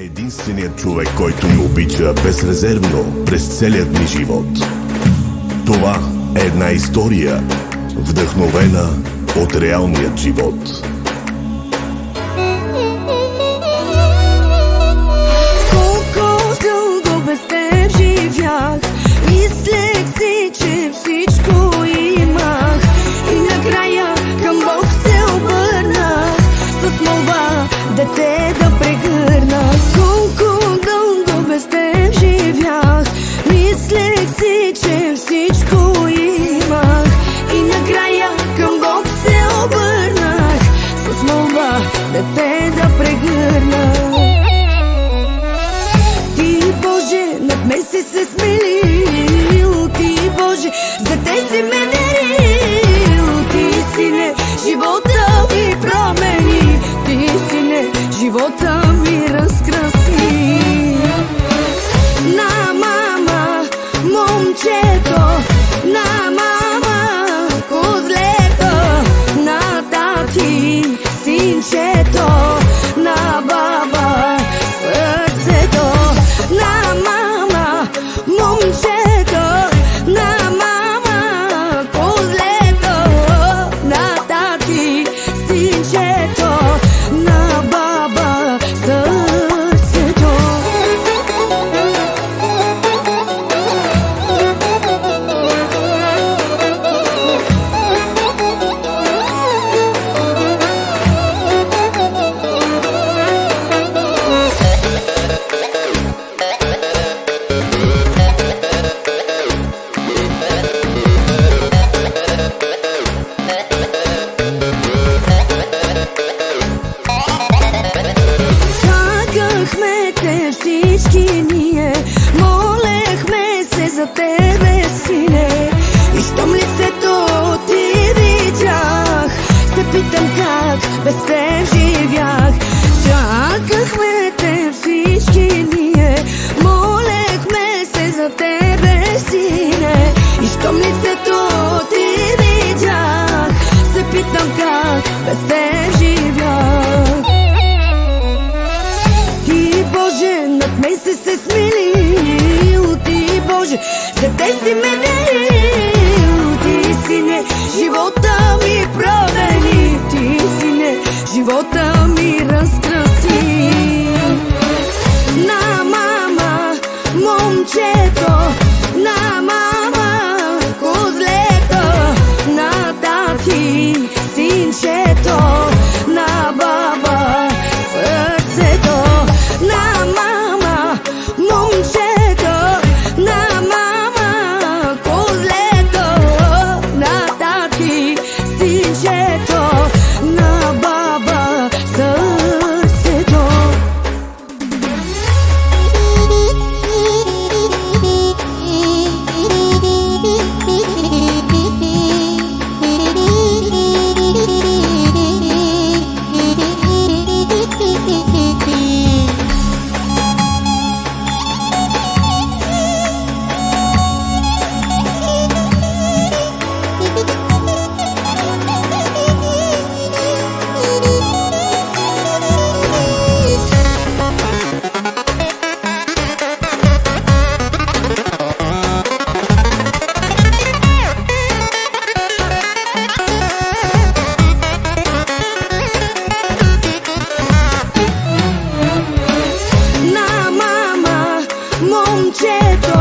единственият човек, който ни обича безрезервно през целият ми живот. Това е една история, вдъхновена от реалният живот. Колко дълго без теб живях, мислех си, че всичко имах, и накрая към Бог се обърнах с молба дете да прегърна. Колко дълго без теб живях, мислех си, че всичко имах, и накрая към Бог се обърнах с молба дете да прегърна. Ти, Боже, над мен си се смилил, Ти, Боже, за те си ме дарил. Ти, Сине, живота ми промени, Ти, Сине, живота ми разкраси. На мама, момчето, на мама, козлето, на тати, синчето, на баба, сърцето. На мама, момчето, на мама, козлето, на тати, синчето, на баба, сърцето. Чакахме те всички ние, молехме се за тебе, Сине, и щом лицето ти видях, се питам как без теб живях. Чакахме те всички ние, молехме се за тебе, Сине, и щом лицето ти видях, се питам как без теб живях. Ти, Боже, над мен си се смилил, Ти, Боже, за те си ме дарил. Ти, Сине, живота ми промени, Ти, Сине, живота ми разкраси. На мама, момчето, на мама, козлето, на тати, синчето, на баба, сърцето. На мама, момчето, на мама, козлето, на тати, синчето, на баба, сърцето. Momчето,